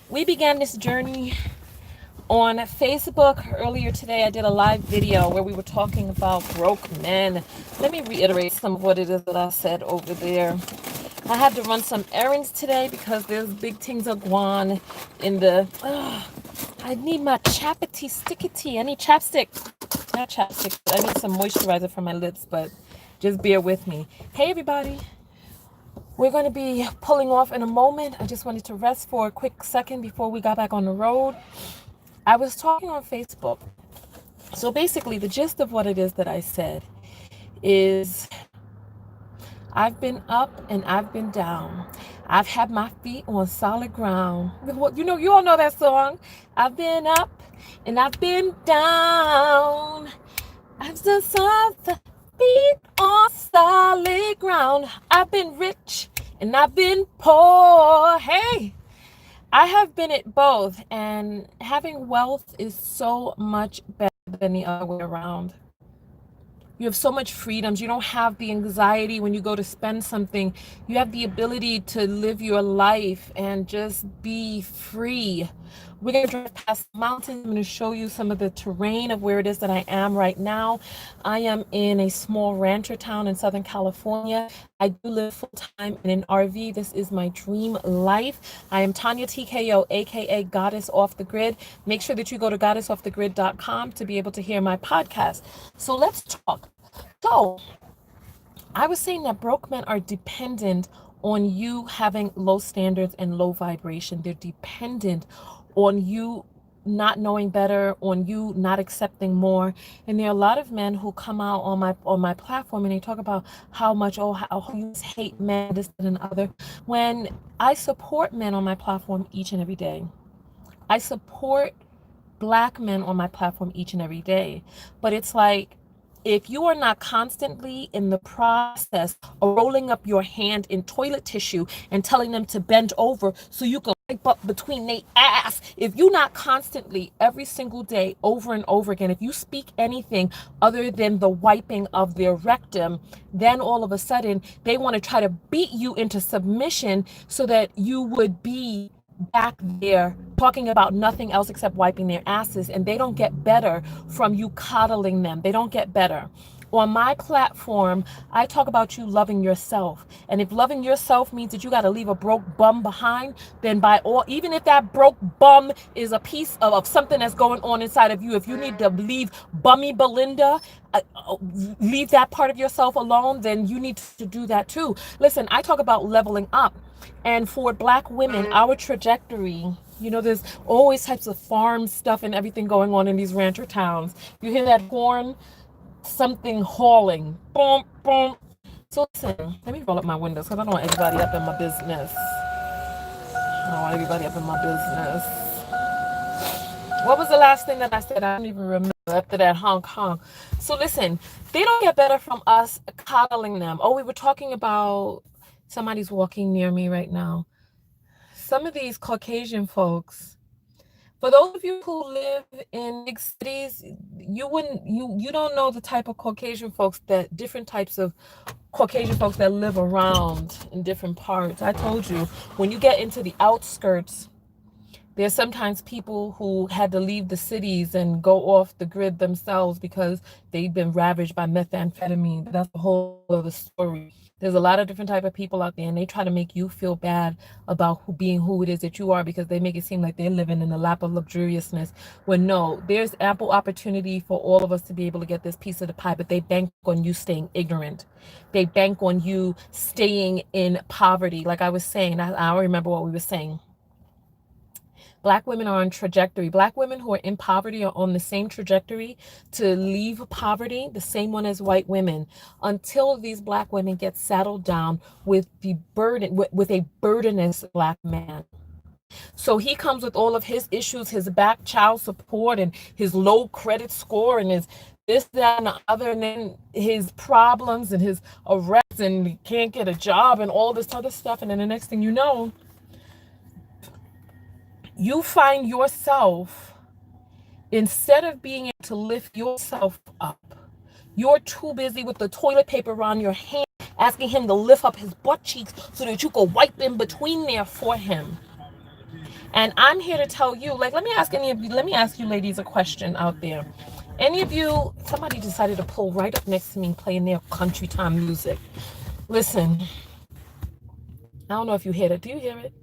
We began this journey on Facebook earlier today. I did a live video where we were talking about broke men. Let me reiterate some of what it is that I said over there. I had to run some errands today because there's big things are going in the... I need my chappity stickity. I need chapstick. Not chapstick. I need some moisturizer for my lips, but just bear with me. Hey, everybody. We're going to be pulling off in a moment. I just wanted to rest for a quick second before we got back on the road. I was talking on Facebook. So basically, the gist of what it is that I said is I've been up and I've been down. I've had my feet on solid ground. You all know that song. I've been up and I've been down. I've done something. Feet on solid ground. I've been rich and I've been poor. Hey, I have been at both, and having wealth is so much better than the other way around. You have so much freedoms. You don't have the anxiety when you go to spend something. You have the ability to live your life and just be free. We're going to drive past mountains. I'm going to show you some of the terrain of where it is that I am right now. I am in a small rancher town in Southern California. I do live full-time in an RV. This is my dream life. I am Tonya TKO, aka Goddess Off the Grid. Make sure that you go to goddessoffthegrid.com to be able to hear my podcast. So let's talk. So I was saying that broke men are dependent on you having low standards and low vibration. They're dependent on you not knowing better, on you not accepting more. And there are a lot of men who come out on my platform and they talk about how you hate men, this and other. When I support men on my platform each and every day, I support Black men on my platform each and every day. But it's like, if you are not constantly in the process of rolling up your hand in toilet tissue and telling them to bend over so you can wipe up between their ass, if you're not constantly every single day over and over again, if you speak anything other than the wiping of their rectum, then all of a sudden they want to try to beat you into submission so that you would be back there talking about nothing else except wiping their asses, and they don't get better from you coddling them. They don't get better. On my platform, I talk about you loving yourself. And if loving yourself means that you got to leave a broke bum behind, then even if that broke bum is a piece of something that's going on inside of you, if you need to leave bummy Belinda, leave that part of yourself alone, then you need to do that too. Listen, I talk about leveling up. And for Black women, our trajectory, there's always types of farm stuff and everything going on in these rancher towns. You hear that horn? Something hauling. Boom, boom. So listen, let me roll up my windows because I don't want everybody up in my business. I don't want everybody up in my business. What was the last thing that I said? I don't even remember after that honk honk. So listen, they don't get better from us coddling them. Oh, we were talking about... Somebody's walking near me right now. Some of these Caucasian folks, for those of you who live in big cities, you don't know the type of Caucasian folks, that different types of Caucasian folks that live around in different parts. I told you, when you get into the outskirts, there's sometimes people who had to leave the cities and go off the grid themselves because they've been ravaged by methamphetamine. That's a whole other story. There's a lot of different type of people out there, and they try to make you feel bad about being who it is that you are because they make it seem like they're living in a lap of luxuriousness. When no, there's ample opportunity for all of us to be able to get this piece of the pie, but they bank on you staying ignorant. They bank on you staying in poverty. Like I was saying, I don't remember what we were saying. Black women are on trajectory. Black women who are in poverty are on the same trajectory to leave poverty, the same one as white women, until these Black women get saddled down with the burden, with a burdenous Black man. So he comes with all of his issues, his back child support and his low credit score and his this, that, and the other, and then his problems and his arrests, and he can't get a job and all this other stuff. And then the next thing you know, you find yourself, instead of being able to lift yourself up, you're too busy with the toilet paper around your hand, asking him to lift up his butt cheeks so that you can wipe in between there for him. And I'm here to tell you, like, let me ask you ladies a question out there. Any of you, somebody decided to pull right up next to me playing their country time music. Listen, I don't know if you hear it. Do you hear it?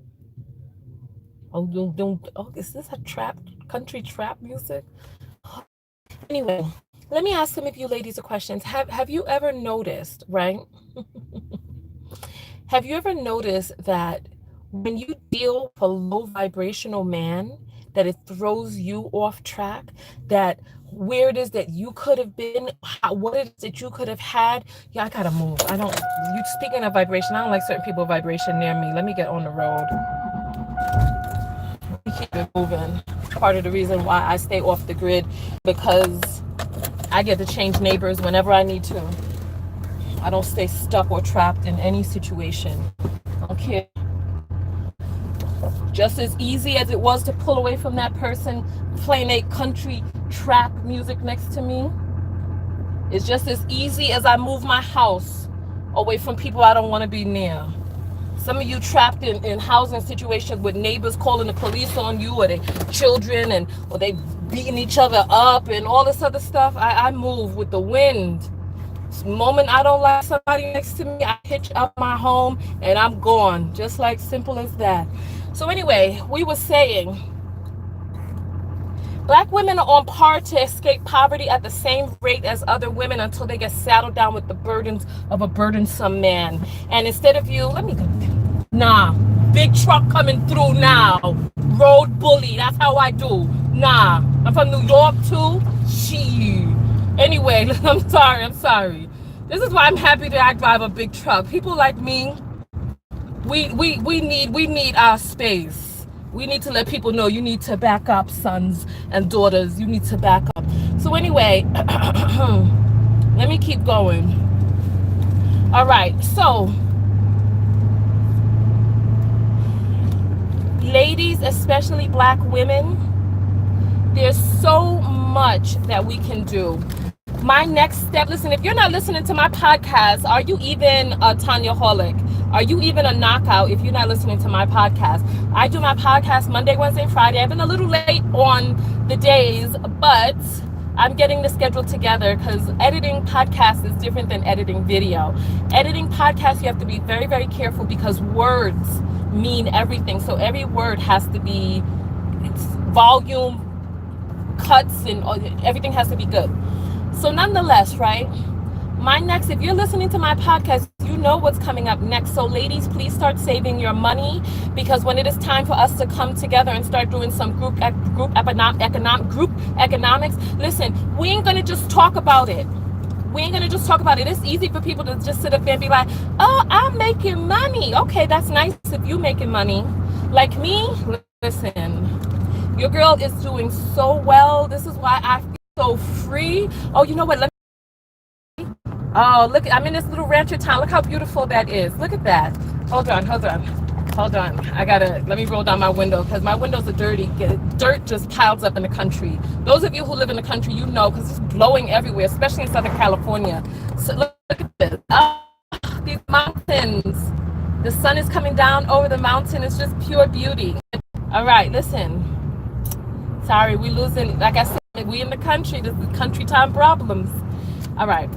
Oh, oh, is this a country trap music? Anyway, let me ask some of you ladies a question. Have you ever noticed, right? Have you ever noticed that when you deal with a low vibrational man, that it throws you off track, that where it is that you could have been, what it is that you could have had? Yeah, I gotta move. You speaking of vibration, I don't like certain people vibration near me. Let me get on the road. Let me keep it moving. Part of the reason why I stay off the grid, because I get to change neighbors whenever I need to. I don't stay stuck or trapped in any situation. I don't care. Just as easy as it was to pull away from that person playing a country trap music next to me, it's just as easy as I move my house away from people I don't want to be near. Some of you trapped in housing situations with neighbors calling the police on you, or they children, or they beating each other up and all this other stuff. I move with the wind. The moment I don't like somebody next to me, I hitch up my home and I'm gone. Just like simple as that. So anyway, we were saying Black women are on par to escape poverty at the same rate as other women until they get saddled down with the burdens of a burdensome man. And instead of you, big truck coming through now. Road bully, that's how I do. Nah, I'm from New York too. Shit. Anyway, I'm sorry. This is why I'm happy that I drive a big truck. People like me, we need our space. We need to let people know you need to back up, sons and daughters. You need to back up. So anyway, let me keep going. All right, so ladies, especially Black women, there's so much that we can do. My next step, listen, if you're not listening to my podcast, are you even a Tonyaholic? Are you even a knockout if you're not listening to my podcast? I do my podcast Monday, Wednesday, Friday. I've been a little late on the days, but I'm getting the schedule together because editing podcasts is different than editing video. Editing podcasts, you have to be very, very careful because words mean everything. So every word has to be volume, cuts, and everything has to be good. So nonetheless, right, if you're listening to my podcast, you know what's coming up next. So ladies, please start saving your money, because when it is time for us to come together and start doing some group economics, listen, we ain't gonna just talk about it. It's easy for people to just sit up there and be like, oh, I'm making money. Okay, that's nice if you making money. Like me, listen, your girl is doing so well. This is why I feel so free. Oh, you know what? Oh, look, I'm in this little rancher town. Look how beautiful that is. Look at that. Hold on. Let me roll down my window because my windows are dirty. Dirt just piles up in the country. Those of you who live in the country, you know, because it's blowing everywhere, especially in Southern California. So look at this. Oh, these mountains. The sun is coming down over the mountain. It's just pure beauty. All right, listen. Sorry, we losing, like I said, we in the country. This is country time problems. All right.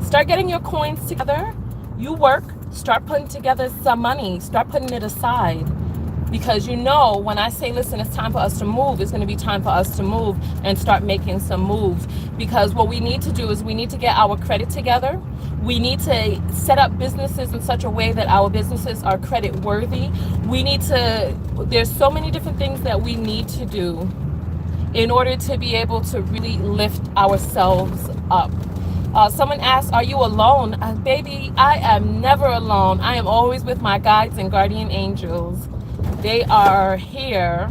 Start getting your coins together. You work. Start putting together some money. Start putting it aside. Because you know, when I say, listen, it's time for us to move, it's going to be time for us to move and start making some moves. Because what we need to do is we need to get our credit together. We need to set up businesses in such a way that our businesses are credit worthy. There's so many different things that we need to do in order to be able to really lift ourselves up. Someone asked, are you alone? Baby, I am never alone. I am always with my guides and guardian angels. They are here.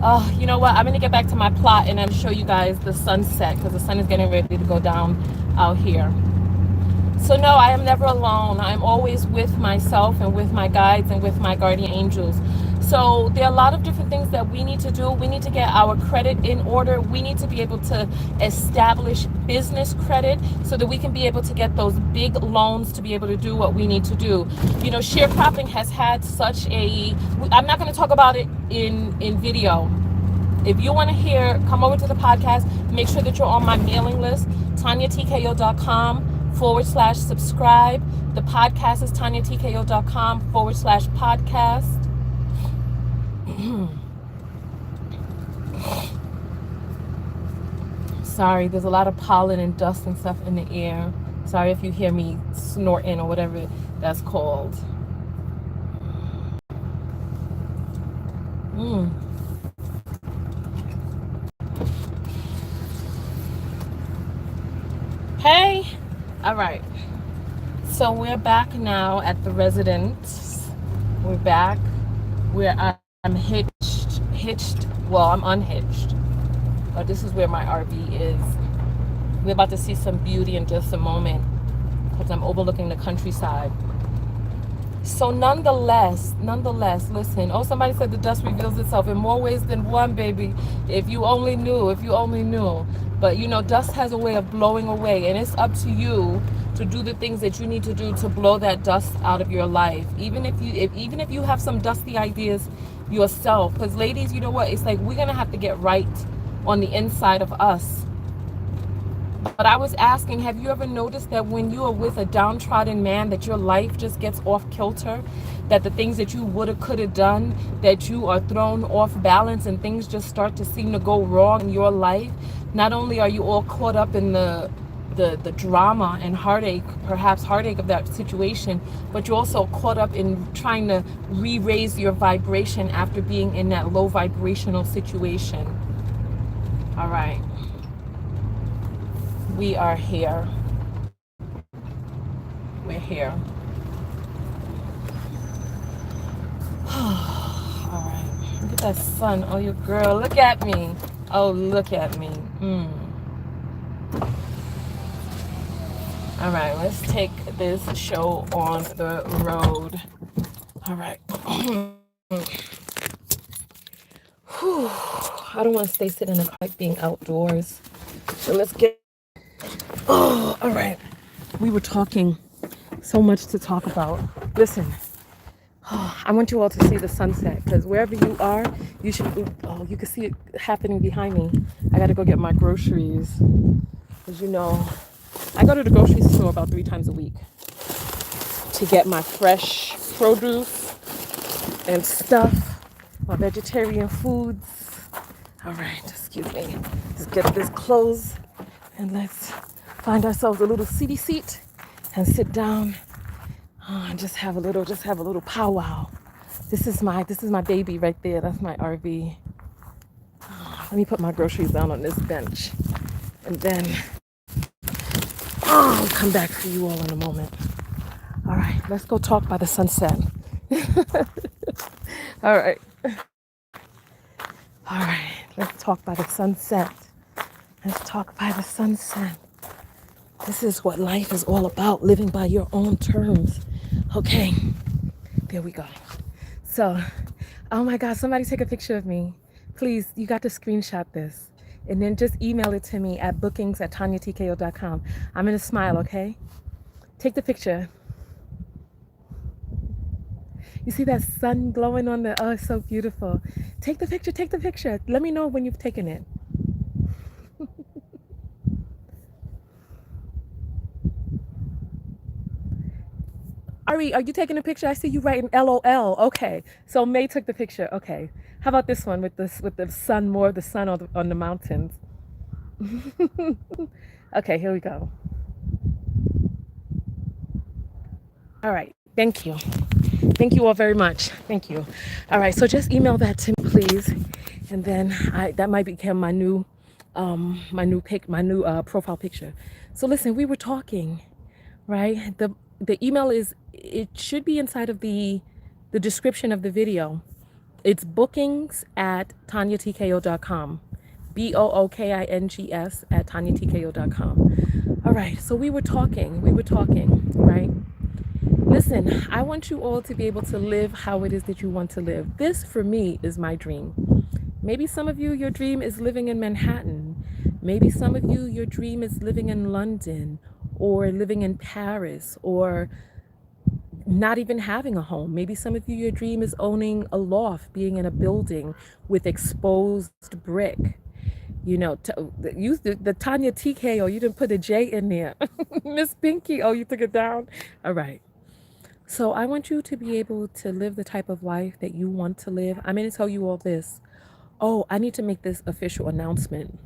Oh, you know what? I'm going to get back to my plot and then show you guys the sunset because the sun is getting ready to go down out here. So no, I am never alone. I'm always with myself and with my guides and with my guardian angels. So there are a lot of different things that we need to do. We need to get our credit in order. We need to be able to establish business credit so that we can be able to get those big loans to be able to do what we need to do. You know, sharecropping has had such a, I'm not going to talk about it in video. If you want to hear, come over to the podcast. Make sure that you're on my mailing list, TonyaTKO.com/subscribe. The podcast is TonyaTKO.com/podcast. Sorry, there's a lot of pollen and dust and stuff in the air. Sorry if you hear me snorting or whatever that's called. Hey, all right. So we're back now at the residence. We're back where I'm hitched. Well, I'm unhitched. But this is where my RV is. We're about to see some beauty in just a moment because I'm overlooking the countryside. So nonetheless, listen. Oh, somebody said the dust reveals itself in more ways than one, baby. If you only knew. But you know, dust has a way of blowing away, and it's up to you to do the things that you need to do to blow that dust out of your life. Even if you have some dusty ideas yourself. Because ladies, you know what? It's like we're gonna have to get right on the inside of us. But I was asking, have you ever noticed that when you are with a downtrodden man, that your life just gets off kilter? That the things that you woulda, coulda done, that you are thrown off balance and things just start to seem to go wrong in your life? Not only are you all caught up in the drama and perhaps heartache of that situation, but you're also caught up in trying to re-raise your vibration after being in that low vibrational situation. All right. We are here. We're here. All right. Look at that sun. Oh, your girl. Look at me. Oh, look at me. All right. Let's take this show on the road. All right. I don't want to stay sitting in the car like being outdoors. So let's get. Oh, all right. We were talking, so much to talk about. Listen, I want you all to see the sunset because wherever you are, you should. Oh, you can see it happening behind me. I got to go get my groceries. Because you know, I go to the grocery store about 3 times a week to get my fresh produce and stuff, my vegetarian foods. All right, excuse me. Let's get this closed and let's find ourselves a little seaty seat and sit down and just have a little powwow. This is my baby right there. That's my RV. Let me put my groceries down on this bench, and then I'll come back for you all in a moment. All right, let's go talk by the sunset. All right, let's talk by the sunset. Let's talk by the sunset. This is what life is all about, living by your own terms. Okay, there we go. So, oh my God, somebody take a picture of me. Please, you got to screenshot this. And then just email it to me at bookings@TonyaTKO.com. I'm going to smile, okay? Take the picture. You see that sun glowing on the, oh, it's so beautiful. Take the picture. Let me know when you've taken it. Ari, are you taking a picture? I see you writing LOL. Okay, so May took the picture. Okay, how about this one with the sun, more of the sun on the mountains? Okay, here we go. All right, thank you. Thank you all very much. Thank you. All right, so just email that to me, please, and then that might become my new profile picture. So listen, we were talking, right? The email it should be inside of the description of the video. It's bookings@TonyaTKO.com. BOOKINGS @TonyaTKO.com. All right, so we were talking, right? Listen, I want you all to be able to live how it is that you want to live. This, for me, is my dream. Maybe some of you, your dream is living in Manhattan. Maybe some of you, your dream is living in London or living in Paris or not even having a home. Maybe some of you, your dream is owning a loft, being in a building with exposed brick. You know, use the Tonya TKO. You didn't put a J in there. Miss Pinky. Oh, you took it down. All right. So I want you to be able to live the type of life that you want to live. I'm going to tell you all this. Oh, I need to make this official announcement.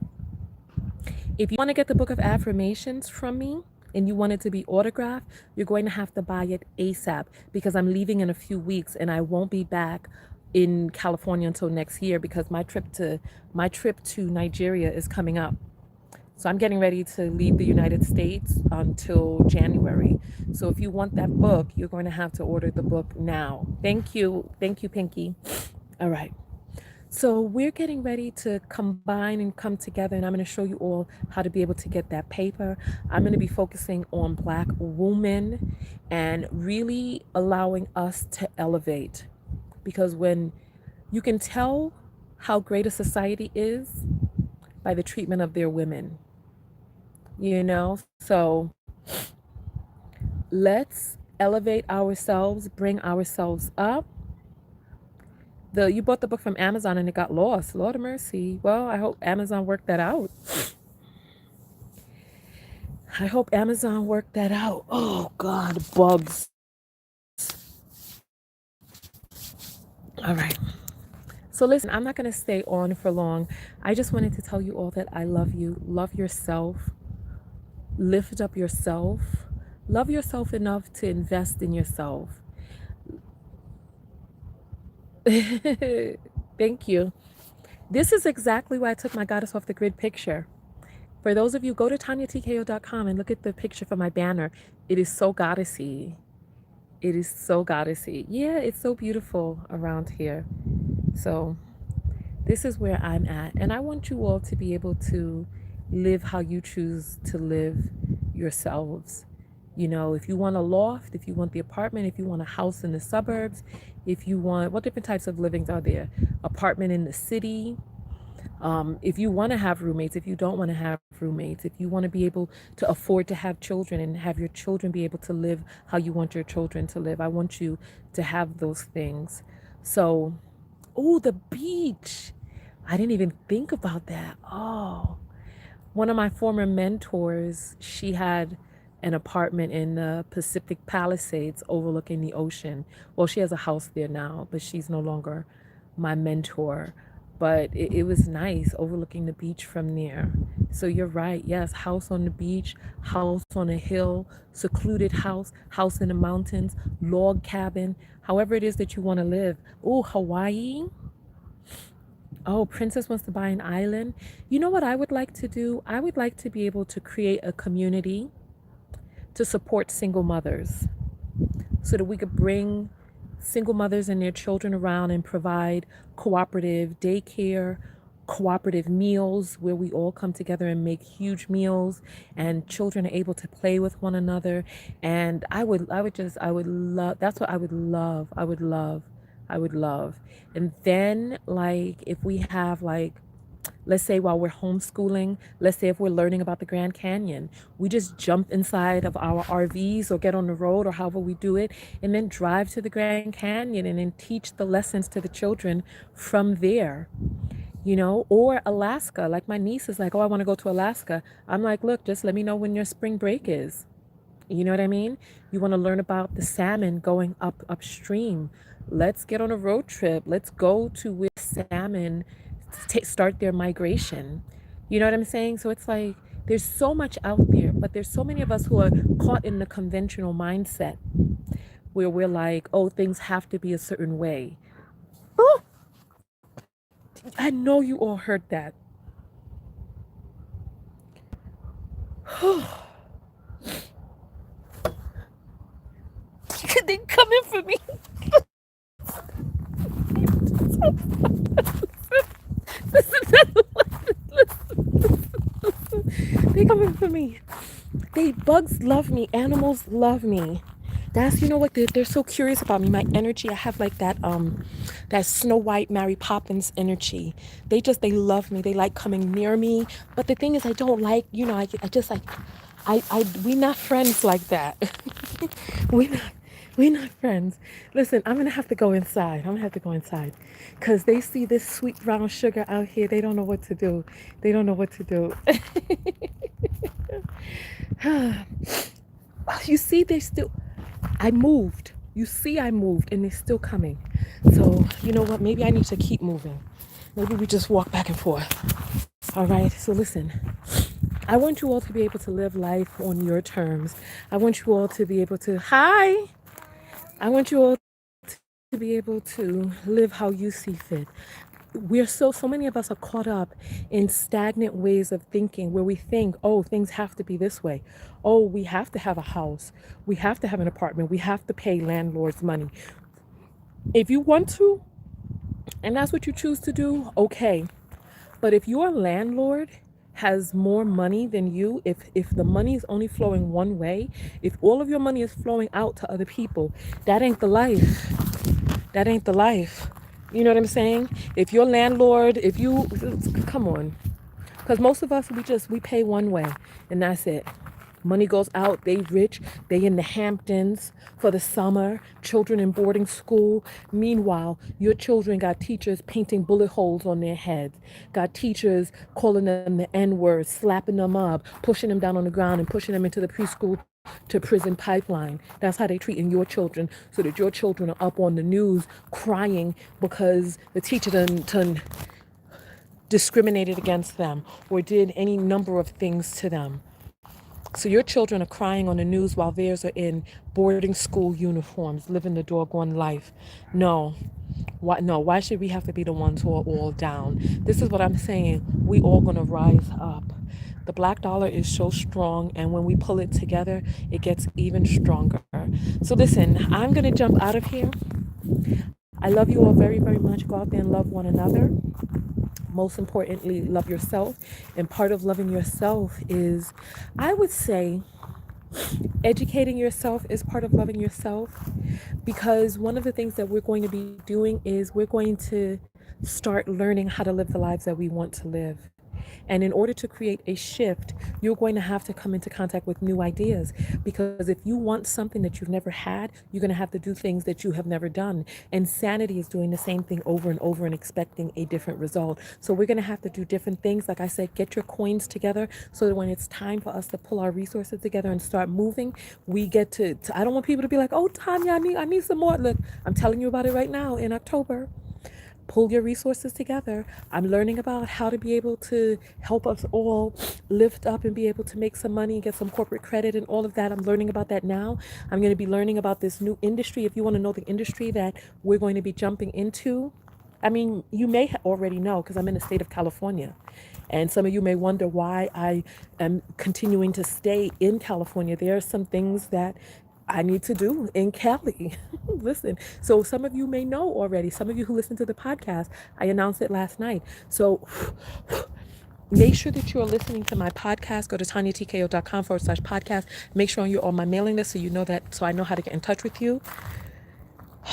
If you want to get the book of affirmations from me and you want it to be autographed, you're going to have to buy it ASAP because I'm leaving in a few weeks and I won't be back in California until next year because my trip to Nigeria is coming up. So I'm getting ready to leave the United States until January. So if you want that book, you're going to have to order the book now. Thank you. Thank you, Pinky. All right. So we're getting ready to combine and come together, and I'm going to show you all how to be able to get that paper. I'm going to be focusing on Black women and really allowing us to elevate, because when you can tell how great a society is by the treatment of their women, you know? So let's elevate ourselves, bring ourselves up. You bought the book from Amazon and it got lost. Lord of mercy. Well, I hope Amazon worked that out. I hope Amazon worked that out. Oh God, bugs. All right. So listen, I'm not going to stay on for long. I just wanted to tell you all that I love you. Love yourself. Lift up yourself. Love yourself enough to invest in yourself. Thank you. This is exactly why I took my Goddess Off the Grid picture. For those of you, go to TonyaTko.com and look at the picture for my banner. It is so goddessy. It is so goddessy. Yeah, it's so beautiful around here. So this is where I'm at. And I want you all to be able to live how you choose to live yourselves. You know, if you want a loft, if you want the apartment, if you want a house in the suburbs, if you want, what different types of livings are there? Apartment in the city. If you want to have roommates, if you don't want to have roommates, if you want to be able to afford to have children and have your children be able to live how you want your children to live, I want you to have those things. So, oh, the beach. I didn't even think about that. Oh, one of my former mentors, she had an apartment in the Pacific Palisades overlooking the ocean. Well, she has a house there now, but she's no longer my mentor. But it was nice overlooking the beach from there. So you're right. Yes, house on the beach, house on a hill, secluded house, house in the mountains, log cabin, however it is that you want to live. Oh, Hawaii. Oh, Princess wants to buy an island. You know what I would like to do? I would like to be able to create a community to support single mothers so that we could bring single mothers and their children around and provide cooperative daycare, cooperative meals where we all come together and make huge meals and children are able to play with one another. And I would love, that's what I would love. I would love. And then like, if we have like, let's say while we're homeschooling, let's say if we're learning about the Grand Canyon, we just jump inside of our RVs or get on the road or however we do it, and then drive to the Grand Canyon and then teach the lessons to the children from there, you know, or Alaska. Like my niece is like, oh, I want to go to Alaska. I'm like, look, just let me know when your spring break is. You know what I mean? You want to learn about the salmon going upstream. Let's get on a road trip. Let's go to where salmon start their migration. You know what I'm saying? So it's like there's so much out there, but there's so many of us who are caught in the conventional mindset where we're like, oh, things have to be a certain way. Oh, I know you all heard that. They coming for me. They coming for me. Bugs love me. Animals love me. That's, you know what, they're so curious about me, my energy. I have like that Snow White Mary Poppins energy. They love me, they like coming near me. But the thing is, I don't like, I just like, we not friends like that. we not we not friends. Listen, I'm gonna have to go inside. I'm gonna have to go inside because they see this sweet brown sugar out here. They don't know what to do. They don't know what to do. You see, they still, I moved. You see, I moved and they're still coming. So, you know what? Maybe I need to keep moving. Maybe we just walk back and forth. All right. So, listen, I want you all to be able to live life on your terms. I want you all to be able to, hi. I want you all to be able to live how you see fit. We're so many of us are caught up in stagnant ways of thinking where we think, oh, things have to be this way. Oh, we have to have a house. We have to have an apartment. We have to pay landlords money. If you want to, and that's what you choose to do, okay. But if your landlord has more money than you, if the money is only flowing one way, if all of your money is flowing out to other people, that ain't the life. That ain't the life. You know what I'm saying? If your landlord, if you, come on. Because most of us, we pay one way and that's it. Money goes out, they rich, they in the Hamptons for the summer, children in boarding school. Meanwhile, your children got teachers painting bullet holes on their heads, got teachers calling them the N-word, slapping them up, pushing them down on the ground and pushing them into the preschool to prison pipeline. That's how they treating your children, so that your children are up on the news crying because the teacher done discriminated against them or did any number of things to them. So your children are crying on the news while theirs are in boarding school uniforms, living the doggone life. No. Why, no, why should we have to be the ones who are all down? This is what I'm saying. We all gonna rise up. The black dollar is so strong, and when we pull it together, it gets even stronger. So listen, I'm gonna jump out of here. I love you all very, very much. Go out there and love one another. Most importantly, love yourself. And part of loving yourself is, I would say, educating yourself is part of loving yourself, because one of the things that we're going to be doing is we're going to start learning how to live the lives that we want to live. And in order to create a shift, you're going to have to come into contact with new ideas. Because if you want something that you've never had, you're going to have to do things that you have never done. And sanity is doing the same thing over and over and expecting a different result. So we're going to have to do different things. Like I said, get your coins together so that when it's time for us to pull our resources together and start moving, we get to I don't want people to be like, oh, Tonya, I need some more. Look, I'm telling you about it right now in October. Pull your resources together. I'm learning about how to be able to help us all lift up and be able to make some money and get some corporate credit and all of that. I'm learning about that now. I'm going to be learning about this new industry. If you want to know the industry that we're going to be jumping into, I mean, you may already know because I'm in the state of California. And some of you may wonder why I am continuing to stay in California. There are some things that I need to do in Cali. Listen, so some of you may know already. Some of you who listen to the podcast, I announced it last night. So make sure that you're listening to my podcast. Go to TonyaTKO.com/podcast. Make sure you're on my mailing list so you know that, so I know how to get in touch with you.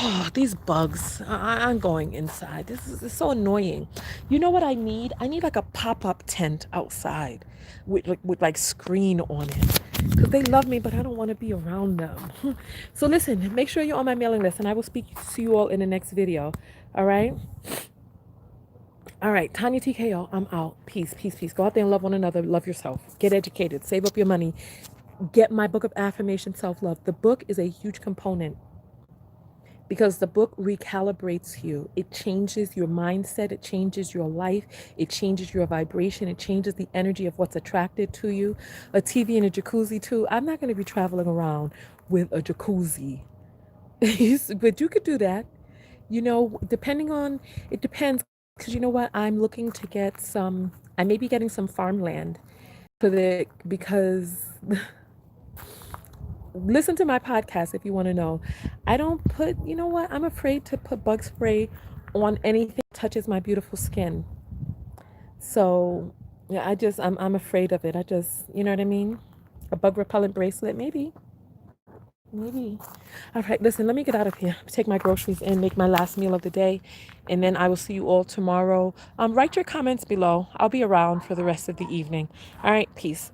Oh, these bugs. I'm going inside. This is so annoying. You know what I need? I need like a pop-up tent outside with like screen on it. Because they love me, but I don't want to be around them. So listen, make sure you're on my mailing list and I will speak to you all in the next video. All right? All right, Tonya TKO, I'm out. Peace, peace, peace. Go out there and love one another. Love yourself. Get educated. Save up your money. Get my book of affirmation, self-love. The book is a huge component, because the book recalibrates you. It changes your mindset. It changes your life. It changes your vibration. It changes the energy of what's attracted to you. A TV and a jacuzzi too. I'm not going to be traveling around with a jacuzzi. But you could do that. You know, depending on, it depends. Because you know what? I'm looking to get some, I may be getting some farmland for the, because listen to my podcast if you want to know. I don't put, you know what? I'm afraid to put bug spray on anything that touches my beautiful skin. So, yeah, I'm afraid of it. You know what I mean? A bug repellent bracelet, maybe. Maybe. All right, listen, let me get out of here. Take my groceries in, make my last meal of the day, and then I will see you all tomorrow. Write your comments below. I'll be around for the rest of the evening. All right, peace.